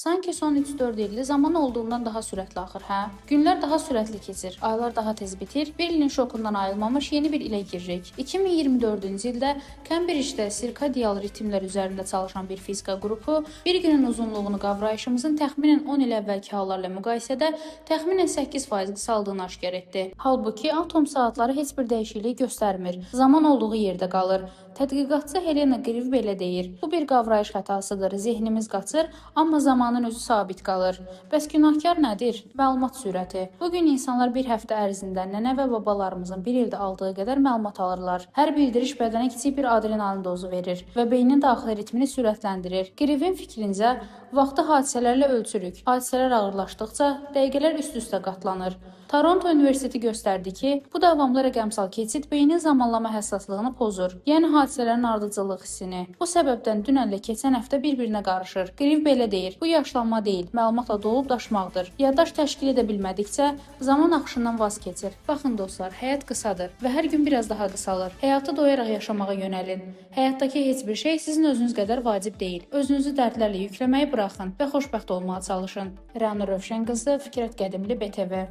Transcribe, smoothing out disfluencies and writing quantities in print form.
Sanki son 3-4 ildir zaman olduğundan daha sürətli axır, hə? Günlər daha sürətli keçir, aylar daha tez bitir. Bir ilin şokundan ayrılmamış yeni bir ilə giririk. 2024-cü ildə Cambridgedə sirkadial ritmlər üzərində çalışan bir fizika qrupu bir günün uzunluğunu qavrayışımızın təxminən 10 il əvvəlki hallarla müqayisədə təxminən 8% qısaldığını aşkar etdi. Halbuki atom saatları heç bir dəyişiklik göstərmir. Zaman olduğu yerdə qalır. Tədqiqatçı Helena Grieve belə deyir: Bu bir qavrayış xətasıdır. Zehnimiz qaçır, amma zamanın özü sabit qalır. Bəs günahkar nədir? Məlumat sürəti. Bu gün insanlar bir həftə ərzində nənə və babalarımızın bir ildə aldığı qədər məlumat alırlar. Hər bildiriş bədənə kiçik bir adrenalin dozu verir və beynin daxili ritmini sürətləndirir. Grieve'in fikrincə, vaxtı hadisələrlə ölçürük. Hadisələr ağırlaşdıqca dəqiqələr üst-üstə qatlanır. Toronto Universiteti göstərdi ki, bu davamlı rəqəmsal keçid beynin zamanlama həssaslığını pozur, yəni hadisələrin ardıcıllıq hissini. Bu səbəbdən dünənlə keçən həftə bir-birinə qarışır. Grieve belə deyir: Bu yaşlanma deyil, məlumatla dolub daşmaqdır. Yaddaş təşkil edə bilmədikcə zaman axışından vaz keçir. Baxın dostlar, həyat qısadır və hər gün biraz daha qısalır. Həyatı doyaraq yaşamağa yönəlin. Həyatdakı heç bir şey sizin özünüz qədər vacib deyil. Özünüzü dərdlərlə yükləməyi buraxın və xoşbəxt olmağa çalışın. Rəna Rövşən qızı, Fikrət Qədimli, BTV.